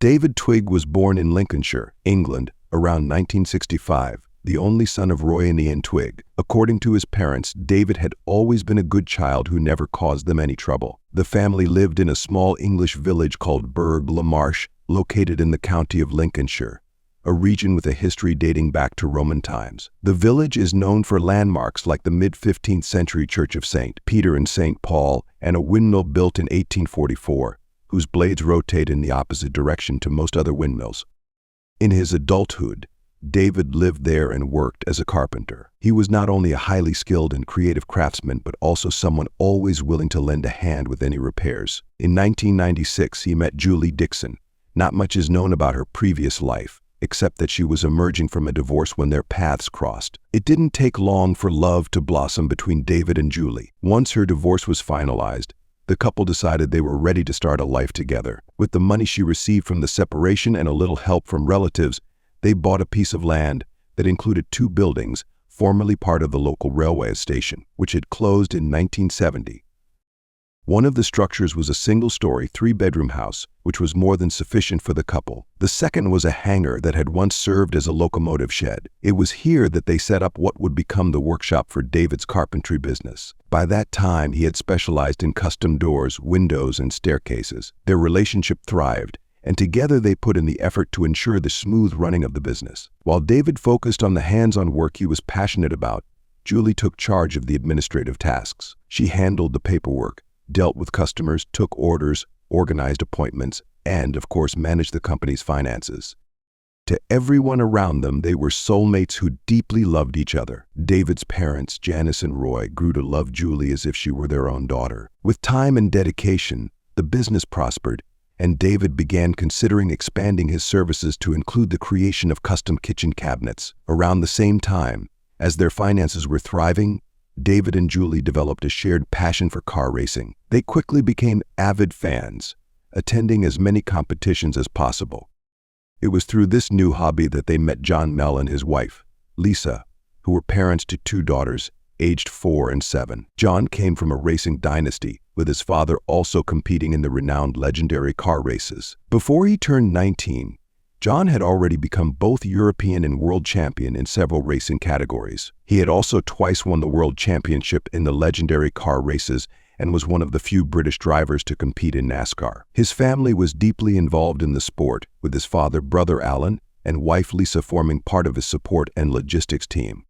David Twigg was born in Lincolnshire, England, around 1965, the only son of Roy and Ian Twigg. According to his parents, David had always been a good child who never caused them any trouble. The family lived in a small English village called Burgh le Marsh, located in the county of Lincolnshire, a region with a history dating back to Roman times. The village is known for landmarks like the mid-15th century Church of St. Peter and St. Paul and a windmill built in 1844, whose blades rotate in the opposite direction to most other windmills. In his adulthood, David lived there and worked as a carpenter. He was not only a highly skilled and creative craftsman, but also someone always willing to lend a hand with any repairs. In 1996, he met Julie Dixon. Not much is known about her previous life, except that she was emerging from a divorce when their paths crossed. It didn't take long for love to blossom between David and Julie. Once her divorce was finalized, the couple decided they were ready to start a life together. With the money she received from the separation and a little help from relatives, they bought a piece of land that included 2 buildings, formerly part of the local railway station, which had closed in 1970. One of the structures was a single-story, 3-bedroom house, which was more than sufficient for the couple. The second was a hangar that had once served as a locomotive shed. It was here that they set up what would become the workshop for David's carpentry business. By that time, he had specialized in custom doors, windows, and staircases. Their relationship thrived, and together they put in the effort to ensure the smooth running of the business. While David focused on the hands-on work he was passionate about, Julie took charge of the administrative tasks. She handled the paperwork, dealt with customers, took orders, organized appointments, and, of course, managed the company's finances. To everyone around them, they were soulmates who deeply loved each other. David's parents, Janice and Roy, grew to love Julie as if she were their own daughter. With time and dedication, the business prospered, and David began considering expanding his services to include the creation of custom kitchen cabinets. Around the same time, as their finances were thriving, David and Julie developed a shared passion for car racing. They quickly became avid fans, attending as many competitions as possible. It was through this new hobby that they met John Mell and his wife, Lisa, who were parents to 2 daughters, aged 4 and 7. John came from a racing dynasty, with his father also competing in the renowned legendary car races. Before he turned 19, John had already become both European and world champion in several racing categories. He had also twice won the world championship in the legendary car races and was one of the few British drivers to compete in NASCAR. His family was deeply involved in the sport, with his father, brother Alan, and wife Lisa forming part of his support and logistics team.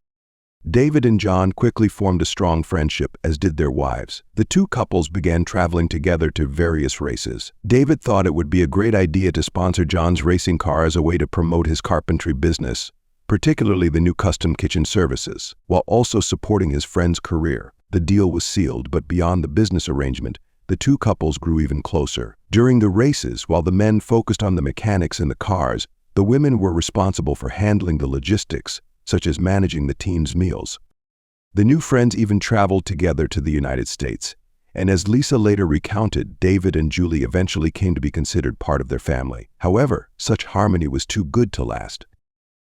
David and John quickly formed a strong friendship, as did their wives. The 2 couples began traveling together to various races. David thought it would be a great idea to sponsor John's racing car as a way to promote his carpentry business, particularly the new custom kitchen services, while also supporting his friend's career. The deal was sealed, but beyond the business arrangement, the 2 couples grew even closer. During the races, while the men focused on the mechanics and the cars, the women were responsible for handling the logistics, such as managing the team's meals. The new friends even traveled together to the United States, and as Lisa later recounted, David and Julie eventually came to be considered part of their family. However, such harmony was too good to last.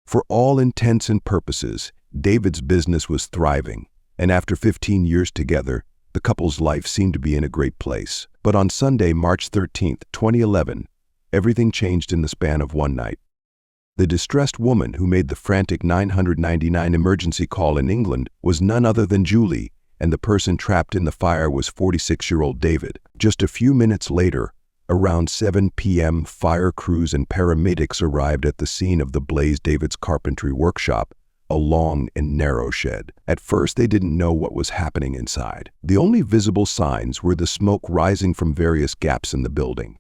For all intents and purposes, David's business was thriving, and after 15 years together, the couple's life seemed to be in a great place. But on Sunday, March 13, 2011, everything changed in the span of one night. The distressed woman who made the frantic 999 emergency call in England was none other than Julie, and the person trapped in the fire was 46-year-old David. Just a few minutes later, around 7 p.m., fire crews and paramedics arrived at the scene of the blaze. David's carpentry workshop, a long and narrow shed. At first, they didn't know what was happening inside. The only visible signs were the smoke rising from various gaps in the building.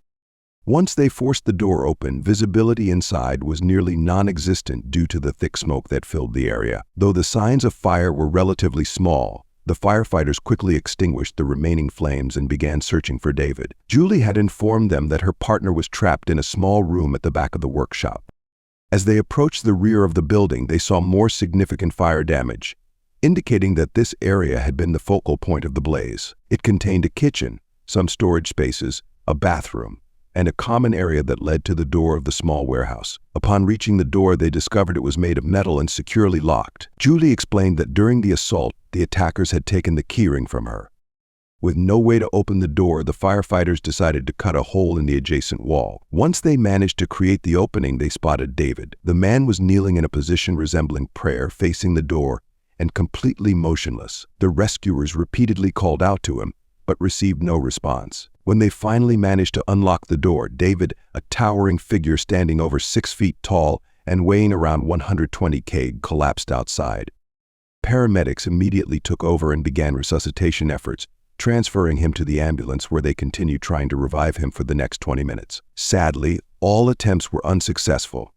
Once they forced the door open, visibility inside was nearly non-existent due to the thick smoke that filled the area. Though the signs of fire were relatively small, the firefighters quickly extinguished the remaining flames and began searching for David. Julie had informed them that her partner was trapped in a small room at the back of the workshop. As they approached the rear of the building, they saw more significant fire damage, indicating that this area had been the focal point of the blaze. It contained a kitchen, some storage spaces, a bathroom, and a common area that led to the door of the small warehouse. Upon reaching the door, they discovered it was made of metal and securely locked. Julie explained that during the assault, the attackers had taken the keyring from her. With no way to open the door, the firefighters decided to cut a hole in the adjacent wall. Once they managed to create the opening, they spotted David. The man was kneeling in a position resembling prayer, facing the door and completely motionless. The rescuers repeatedly called out to him, but received no response. When they finally managed to unlock the door, David, a towering figure standing over 6 feet tall and weighing around 120 kg, collapsed outside. Paramedics immediately took over and began resuscitation efforts, transferring him to the ambulance where they continued trying to revive him for the next 20 minutes. Sadly, all attempts were unsuccessful.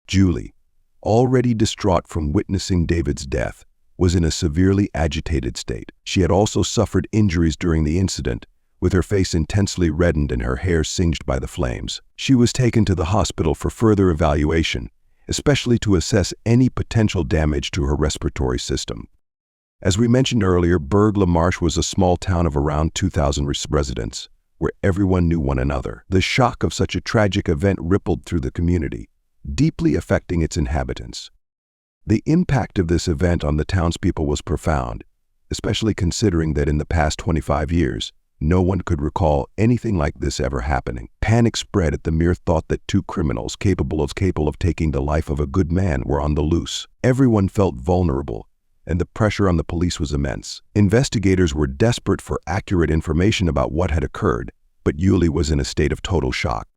Julie, already distraught from witnessing David's death, was in a severely agitated state. She had also suffered injuries during the incident, with her face intensely reddened and her hair singed by the flames. She was taken to the hospital for further evaluation, especially to assess any potential damage to her respiratory system. As we mentioned earlier, Bourg-la-Marche was a small town of around 2,000 residents, where everyone knew one another. The shock of such a tragic event rippled through the community, deeply affecting its inhabitants. The impact of this event on the townspeople was profound, especially considering that in the past 25 years, no one could recall anything like this ever happening. Panic spread at the mere thought that two criminals capable of taking the life of a good man were on the loose. Everyone felt vulnerable, and the pressure on the police was immense. Investigators were desperate for accurate information about what had occurred, but Julie was in a state of total shock.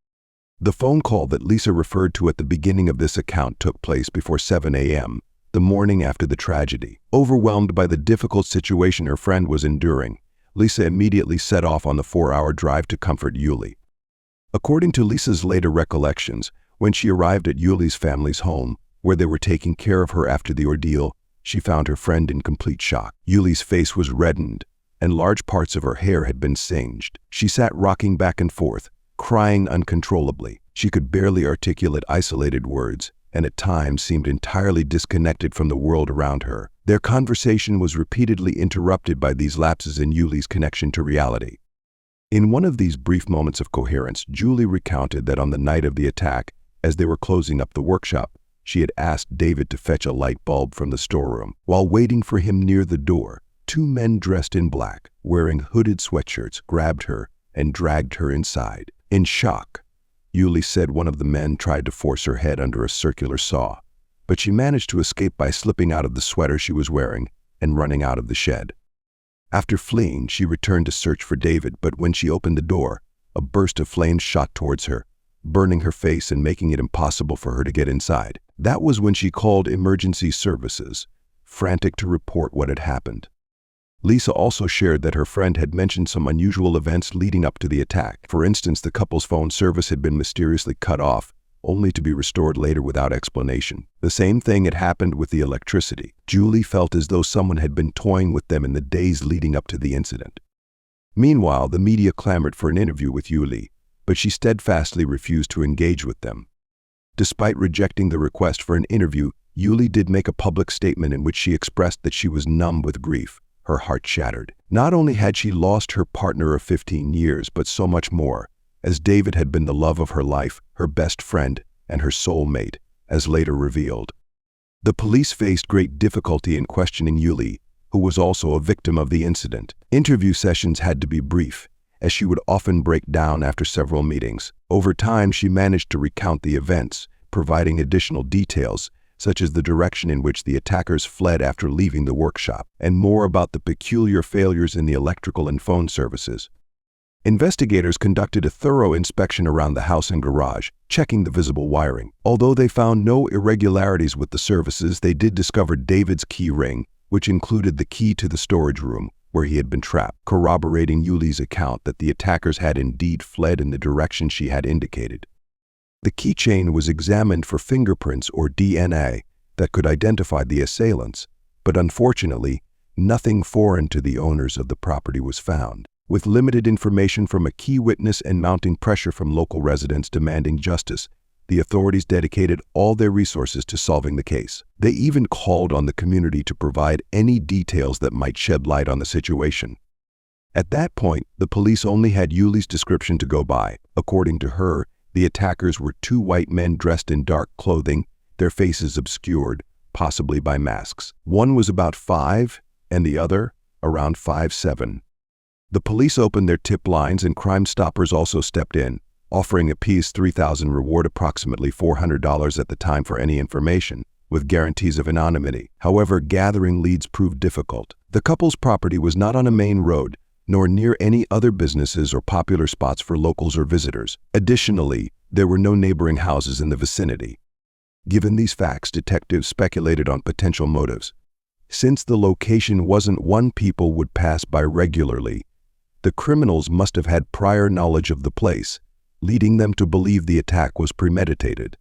The phone call that Lisa referred to at the beginning of this account took place before 7 a.m., the morning after the tragedy. Overwhelmed by the difficult situation her friend was enduring, Lisa immediately set off on the 4-hour drive to comfort Julie. According to Lisa's later recollections, when she arrived at Julie's family's home, where they were taking care of her after the ordeal, she found her friend in complete shock. Julie's face was reddened, and large parts of her hair had been singed. She sat rocking back and forth, crying uncontrollably. She could barely articulate isolated words, and at times seemed entirely disconnected from the world around her. Their conversation was repeatedly interrupted by these lapses in Julie's connection to reality. In one of these brief moments of coherence, Julie recounted that on the night of the attack, as they were closing up the workshop, she had asked David to fetch a light bulb from the storeroom. While waiting for him near the door, 2 men dressed in black, wearing hooded sweatshirts, grabbed her and dragged her inside. In shock, Julie said one of the men tried to force her head under a circular saw, but she managed to escape by slipping out of the sweater she was wearing and running out of the shed. After fleeing, she returned to search for David, but when she opened the door, a burst of flames shot towards her, burning her face and making it impossible for her to get inside. That was when she called emergency services, frantic to report what had happened. Lisa also shared that her friend had mentioned some unusual events leading up to the attack. For instance, the couple's phone service had been mysteriously cut off, only to be restored later without explanation. The same thing had happened with the electricity. Julie felt as though someone had been toying with them in the days leading up to the incident. Meanwhile, the media clamored for an interview with Julie, but she steadfastly refused to engage with them. Despite rejecting the request for an interview, Julie did make a public statement in which she expressed that she was numb with grief, her heart shattered. Not only had she lost her partner of 15 years, but so much more, as David had been the love of her life, her best friend, and her soulmate, as later revealed. The police faced great difficulty in questioning Julie, who was also a victim of the incident. Interview sessions had to be brief, as she would often break down after several meetings. Over time, she managed to recount the events, providing additional details, such as the direction in which the attackers fled after leaving the workshop, and more about the peculiar failures in the electrical and phone services. Investigators conducted a thorough inspection around the house and garage, checking the visible wiring. Although they found no irregularities with the services, they did discover David's key ring, which included the key to the storage room, where he had been trapped, corroborating Julie's account that the attackers had indeed fled in the direction she had indicated. The keychain was examined for fingerprints or DNA that could identify the assailants, but unfortunately, nothing foreign to the owners of the property was found. With limited information from a key witness and mounting pressure from local residents demanding justice, the authorities dedicated all their resources to solving the case. They even called on the community to provide any details that might shed light on the situation. At that point, the police only had Julie's description to go by. According to her, the attackers were 2 white men dressed in dark clothing, their faces obscured, possibly by masks. One was about 5, and the other around 5'7". The police opened their tip lines and Crime Stoppers also stepped in, offering a $3,000 reward, approximately $400 at the time, for any information, with guarantees of anonymity. However, gathering leads proved difficult. The couple's property was not on a main road, nor near any other businesses or popular spots for locals or visitors. Additionally, there were no neighboring houses in the vicinity. Given these facts, detectives speculated on potential motives. Since the location wasn't one people would pass by regularly, the criminals must have had prior knowledge of the place, leading them to believe the attack was premeditated.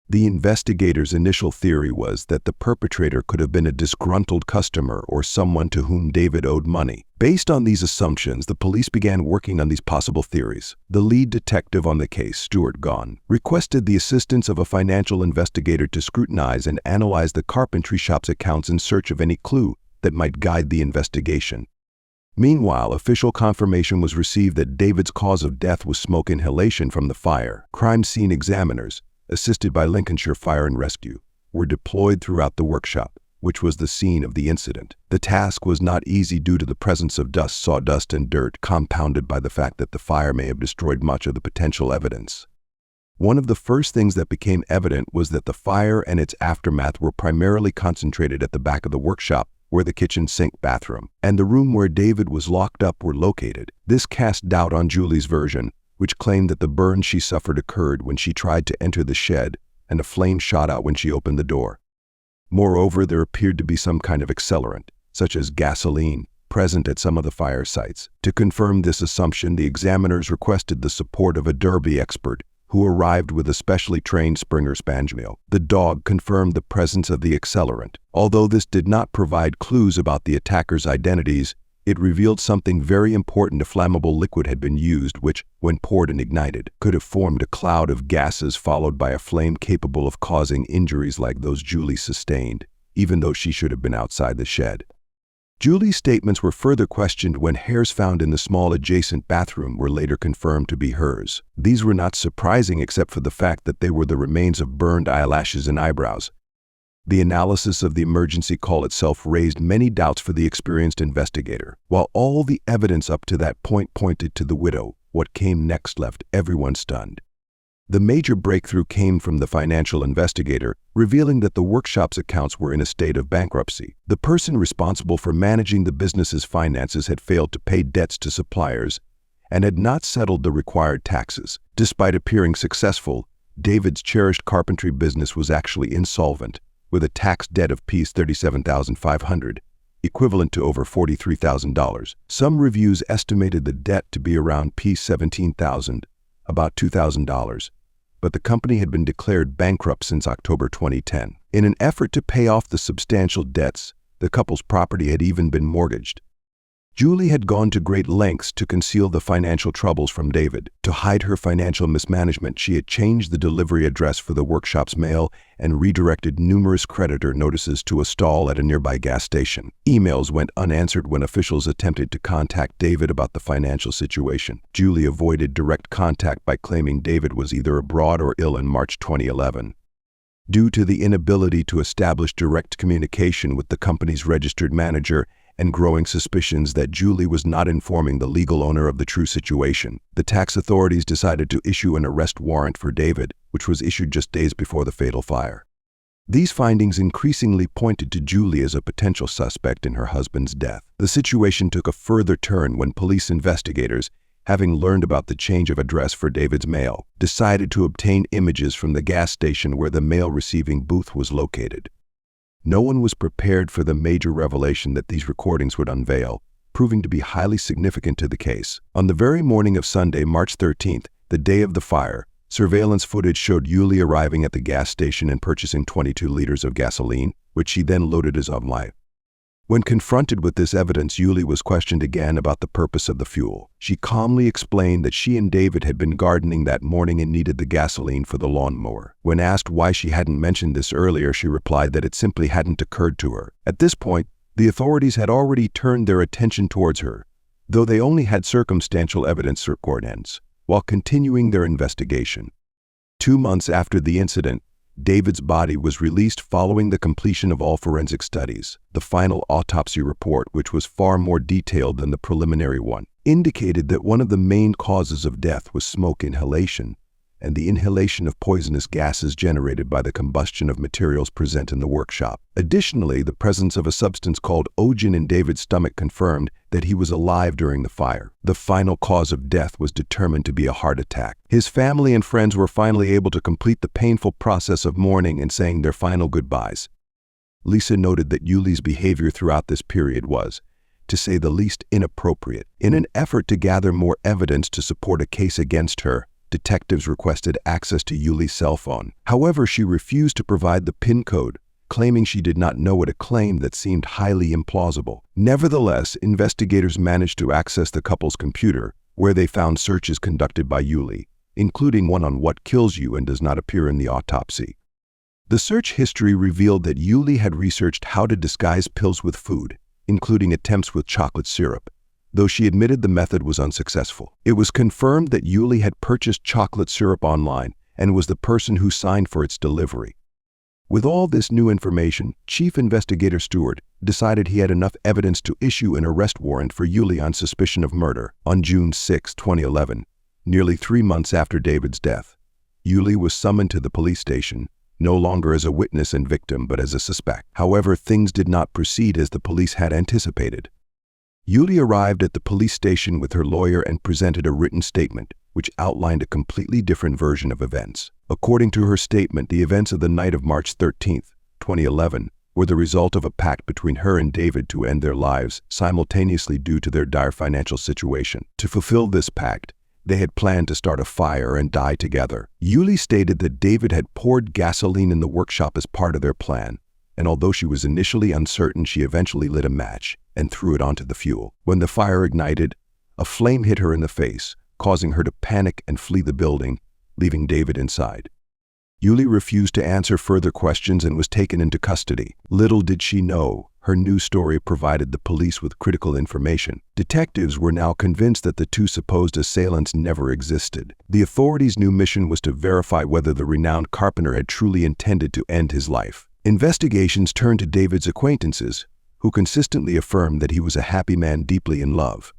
The investigators' initial theory was that the perpetrator could have been a disgruntled customer or someone to whom David owed money. Based on these assumptions, the police began working on these possible theories. The lead detective on the case, Stuart Gibbon, requested the assistance of a financial investigator to scrutinize and analyze the carpentry shop's accounts in search of any clue that might guide the investigation. Meanwhile, official confirmation was received that David's cause of death was smoke inhalation from the fire. Crime scene examiners, assisted by Lincolnshire Fire and Rescue, were deployed throughout the workshop, which was the scene of the incident. The task was not easy due to the presence of dust, sawdust, and dirt, compounded by the fact that the fire may have destroyed much of the potential evidence. One of the first things that became evident was that the fire and its aftermath were primarily concentrated at the back of the workshop, where the kitchen sink, bathroom, and the room where David was locked up were located. This cast doubt on Julie's version, which claimed that the burn she suffered occurred when she tried to enter the shed and a flame shot out when she opened the door. Moreover, there appeared to be some kind of accelerant, such as gasoline, present at some of the fire sites. To confirm this assumption, the examiners requested the support of a Derby expert who arrived with a specially trained Springer Spaniel. The dog confirmed the presence of the accelerant. Although this did not provide clues about the attackers' identities, it revealed something very important. A flammable liquid had been used which, when poured and ignited, could have formed a cloud of gases followed by a flame capable of causing injuries like those Julie sustained, even though she should have been outside the shed. Julie's statements were further questioned when hairs found in the small adjacent bathroom were later confirmed to be hers. These were not surprising except for the fact that they were the remains of burned eyelashes and eyebrows. The analysis of the emergency call itself raised many doubts for the experienced investigator. While all the evidence up to that point pointed to the widow, what came next left everyone stunned. The major breakthrough came from the financial investigator, revealing that the workshop's accounts were in a state of bankruptcy. The person responsible for managing the business's finances had failed to pay debts to suppliers and had not settled the required taxes. Despite appearing successful, David's cherished carpentry business was actually insolvent, with a tax debt of $37,500, equivalent to over $43,000. Some reviews estimated the debt to be around $17,000, about $2,000, but the company had been declared bankrupt since October 2010. In an effort to pay off the substantial debts, the couple's property had even been mortgaged. Julie had gone to great lengths to conceal the financial troubles from David. To hide her financial mismanagement, she had changed the delivery address for the workshop's mail and redirected numerous creditor notices to a stall at a nearby gas station. Emails went unanswered when officials attempted to contact David about the financial situation. Julie avoided direct contact by claiming David was either abroad or ill in March 2011. Due to the inability to establish direct communication with the company's registered manager and growing suspicions that Julie was not informing the legal owner of the true situation, the tax authorities decided to issue an arrest warrant for David, which was issued just days before the fatal fire. These findings increasingly pointed to Julie as a potential suspect in her husband's death. The situation took a further turn when police investigators, having learned about the change of address for David's mail, decided to obtain images from the gas station where the mail receiving booth was located. No one was prepared for the major revelation that these recordings would unveil, proving to be highly significant to the case. On the very morning of Sunday, March 13th, the day of the fire, surveillance footage showed Julie arriving at the gas station and purchasing 22 liters of gasoline, which she then loaded as of life. When confronted with this evidence, Julie was questioned again about the purpose of the fuel. She calmly explained that she and David had been gardening that morning and needed the gasoline for the lawnmower. When asked why she hadn't mentioned this earlier, she replied that it simply hadn't occurred to her. At this point, the authorities had already turned their attention towards her, though they only had circumstantial evidence or court ends, while continuing their investigation. 2 months after the incident, David's body was released following the completion of all forensic studies. The final autopsy report, which was far more detailed than the preliminary one, indicated that one of the main causes of death was smoke inhalation, and the inhalation of poisonous gases generated by the combustion of materials present in the workshop. Additionally, the presence of a substance called ogen in David's stomach confirmed that he was alive during the fire. The final cause of death was determined to be a heart attack. His family and friends were finally able to complete the painful process of mourning and saying their final goodbyes. Lisa noted that Julie's behavior throughout this period was, to say the least, inappropriate. In an effort to gather more evidence to support a case against her, detectives requested access to Julie's cell phone. However, she refused to provide the PIN code, claiming she did not know it, a claim that seemed highly implausible. Nevertheless, investigators managed to access the couple's computer, where they found searches conducted by Julie, including one on what kills you and does not appear in the autopsy. The search history revealed that Julie had researched how to disguise pills with food, including attempts with chocolate syrup, though she admitted the method was unsuccessful. It was confirmed that Julie had purchased chocolate syrup online and was the person who signed for its delivery. With all this new information, Chief Investigator Stuart decided he had enough evidence to issue an arrest warrant for Julie on suspicion of murder. On June 6, 2011, nearly 3 months after David's death, Julie was summoned to the police station, no longer as a witness and victim but as a suspect. However, things did not proceed as the police had anticipated. Julie arrived at the police station with her lawyer and presented a written statement, which outlined a completely different version of events. According to her statement, the events of the night of March 13, 2011, were the result of a pact between her and David to end their lives simultaneously due to their dire financial situation. To fulfill this pact, they had planned to start a fire and die together. Julie stated that David had poured gasoline in the workshop as part of their plan, and although she was initially uncertain, she eventually lit a match and threw it onto the fuel. When the fire ignited, a flame hit her in the face, causing her to panic and flee the building, leaving David inside. Julie refused to answer further questions and was taken into custody. Little did she know, her new story provided the police with critical information. Detectives were now convinced that the two supposed assailants never existed. The authorities' new mission was to verify whether the renowned carpenter had truly intended to end his life. Investigations turned to David's acquaintances, who consistently affirmed that he was a happy man deeply in love.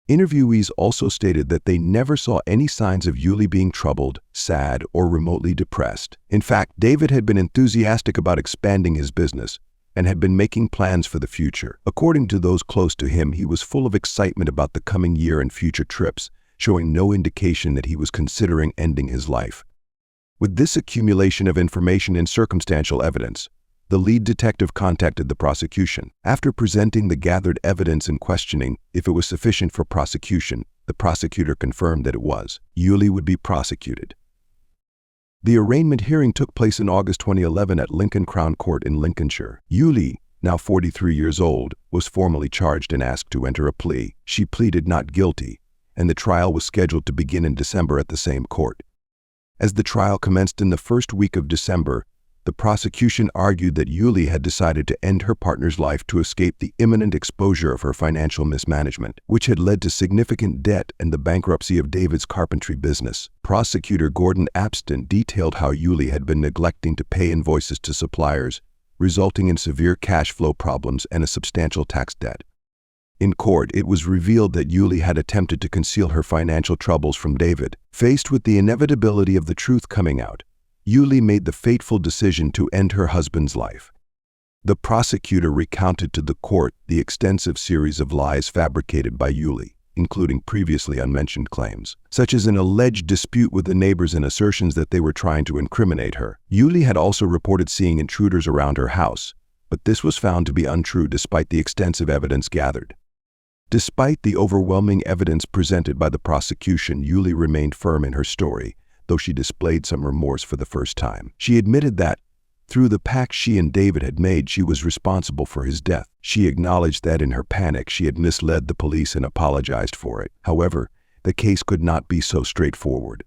Interviewees also stated that they never saw any signs of Julie being troubled, sad, or remotely depressed. In fact, David had been enthusiastic about expanding his business and had been making plans for the future. According to those close to him, he was full of excitement about the coming year and future trips, showing no indication that he was considering ending his life. With this accumulation of information and circumstantial evidence, the lead detective contacted the prosecution. After presenting the gathered evidence and questioning if it was sufficient for prosecution, the prosecutor confirmed that it was. Julie would be prosecuted. The arraignment hearing took place in August 2011 at Lincoln Crown Court in Lincolnshire. Julie, now 43 years old, was formally charged and asked to enter a plea. She pleaded not guilty, and the trial was scheduled to begin in December at the same court. As the trial commenced in the first week of December, the prosecution argued that Julie had decided to end her partner's life to escape the imminent exposure of her financial mismanagement, which had led to significant debt and the bankruptcy of David's carpentry business. Prosecutor Gordon Abston detailed how Julie had been neglecting to pay invoices to suppliers, resulting in severe cash flow problems and a substantial tax debt. In court, it was revealed that Julie had attempted to conceal her financial troubles from David. Faced with the inevitability of the truth coming out, Julie made the fateful decision to end her husband's life. The prosecutor recounted to the court the extensive series of lies fabricated by Julie, including previously unmentioned claims, such as an alleged dispute with the neighbors and assertions that they were trying to incriminate her. Julie had also reported seeing intruders around her house, but this was found to be untrue despite the extensive evidence gathered. Despite the overwhelming evidence presented by the prosecution, Julie remained firm in her story, though she displayed some remorse for the first time. She admitted that, through the pact she and David had made, she was responsible for his death. She acknowledged that in her panic she had misled the police and apologized for it. However, the case could not be so straightforward.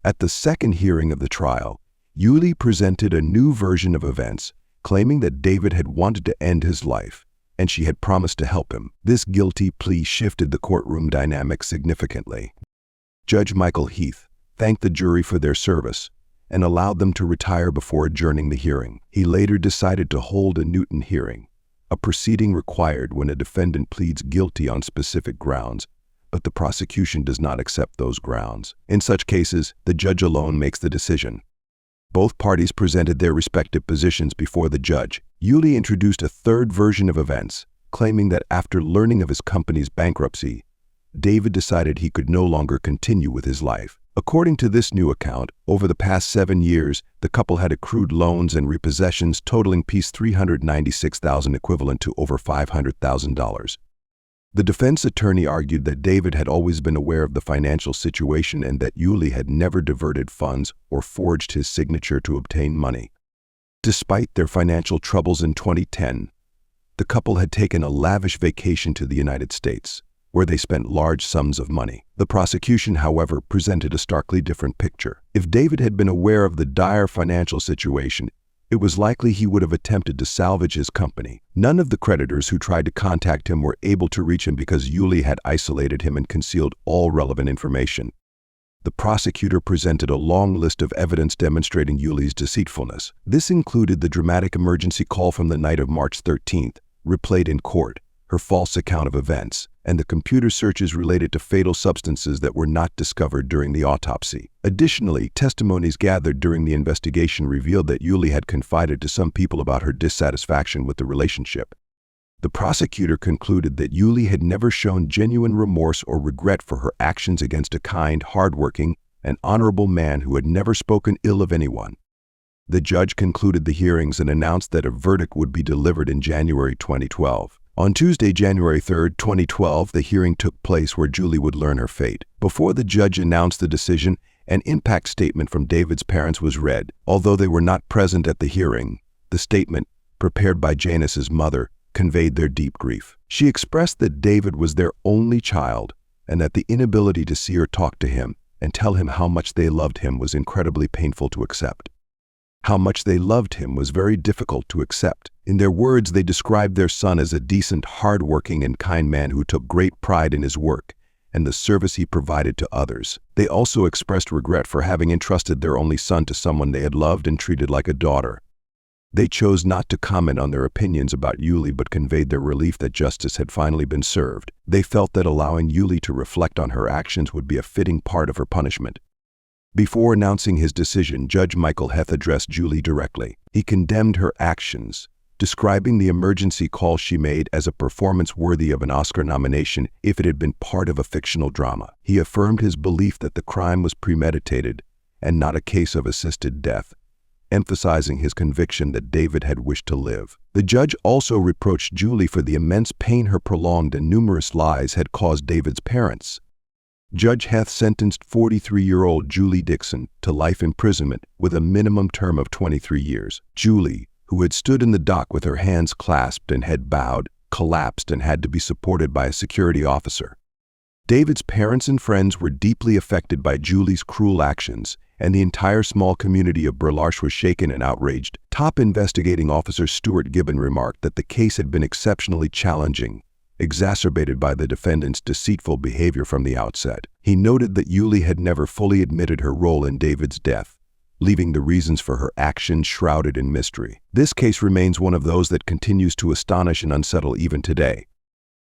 At the second hearing of the trial, Julie presented a new version of events, claiming that David had wanted to end his life, and she had promised to help him. This guilty plea shifted the courtroom dynamic significantly. Judge Michael Heath thanked the jury for their service and allowed them to retire before adjourning the hearing. He later decided to hold a Newton hearing, a proceeding required when a defendant pleads guilty on specific grounds, but the prosecution does not accept those grounds. In such cases, the judge alone makes the decision. Both parties presented their respective positions before the judge. Julie introduced a third version of events, claiming that after learning of his company's bankruptcy, David decided he could no longer continue with his life. According to this new account, over the past 7 years, the couple had accrued loans and repossessions totaling $396,000, equivalent to over $500,000. The defense attorney argued that David had always been aware of the financial situation and that Julie had never diverted funds or forged his signature to obtain money. Despite their financial troubles in 2010, the couple had taken a lavish vacation to the United States, where they spent large sums of money. The prosecution, however, presented a starkly different picture. If David had been aware of the dire financial situation, it was likely he would have attempted to salvage his company. None of the creditors who tried to contact him were able to reach him because Julie had isolated him and concealed all relevant information. The prosecutor presented a long list of evidence demonstrating Julie's deceitfulness. This included the dramatic emergency call from the night of March 13th, replayed in court, her false account of events, and the computer searches related to fatal substances that were not discovered during the autopsy. Additionally, testimonies gathered during the investigation revealed that Julie had confided to some people about her dissatisfaction with the relationship. The prosecutor concluded that Julie had never shown genuine remorse or regret for her actions against a kind, hardworking, and honorable man who had never spoken ill of anyone. The judge concluded the hearings and announced that a verdict would be delivered in January 2012. On Tuesday, January 3, 2012, the hearing took place where Julie would learn her fate. Before the judge announced the decision, an impact statement from David's parents was read. Although they were not present at the hearing, the statement, prepared by Janice's mother, conveyed their deep grief. She expressed that David was their only child and that the inability to see or talk to him and tell him how much they loved him was incredibly painful to accept. How much they loved him was very difficult to accept. In their words, they described their son as a decent, hard-working, and kind man who took great pride in his work and the service he provided to others. They also expressed regret for having entrusted their only son to someone they had loved and treated like a daughter. They chose not to comment on their opinions about Julie but conveyed their relief that justice had finally been served. They felt that allowing Julie to reflect on her actions would be a fitting part of her punishment. Before announcing his decision, Judge Michael Heth addressed Julie directly. He condemned her actions, describing the emergency call she made as a performance worthy of an Oscar nomination if it had been part of a fictional drama. He affirmed his belief that the crime was premeditated and not a case of assisted death, emphasizing his conviction that David had wished to live. The judge also reproached Julie for the immense pain her prolonged and numerous lies had caused David's parents. Judge Heth sentenced 43-year-old Julie Dixon to life imprisonment with a minimum term of 23 years. Julie, who had stood in the dock with her hands clasped and head bowed, collapsed and had to be supported by a security officer. David's parents and friends were deeply affected by Julie's cruel actions, and the entire small community of Berlarche was shaken and outraged. Top investigating officer Stuart Gibbon remarked that the case had been exceptionally challenging, exacerbated by the defendant's deceitful behavior from the outset. He noted that Julie had never fully admitted her role in David's death, leaving the reasons for her actions shrouded in mystery. This case remains one of those that continues to astonish and unsettle even today.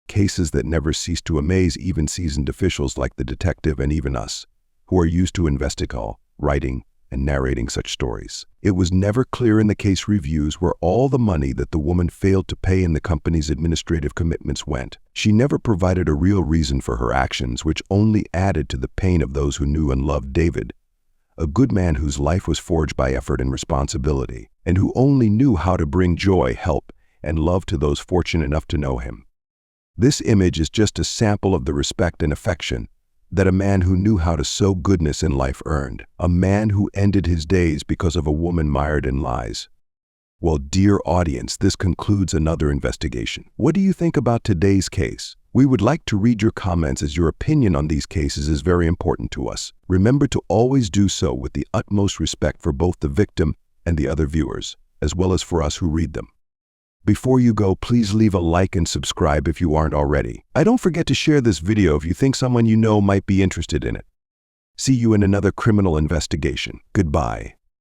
Cases that never cease to amaze even seasoned officials like the detective and even us, who are used to investigating, writing, and narrating such stories. It was never clear in the case reviews where all the money that the woman failed to pay in the company's administrative commitments went. She never provided a real reason for her actions, which only added to the pain of those who knew and loved David, a good man whose life was forged by effort and responsibility, and who only knew how to bring joy, help, and love to those fortunate enough to know him. This image is just a sample of the respect and affection that a man who knew how to sow goodness in life earned, a man who ended his days because of a woman mired in lies. Well, dear audience, this concludes another investigation. What do you think about today's case? We would like to read your comments, as your opinion on these cases is very important to us. Remember to always do so with the utmost respect for both the victim and the other viewers, as well as for us who read them. Before you go, please leave a like and subscribe if you aren't already. Don't forget to share this video if you think someone you know might be interested in it. See you in another criminal investigation. Goodbye.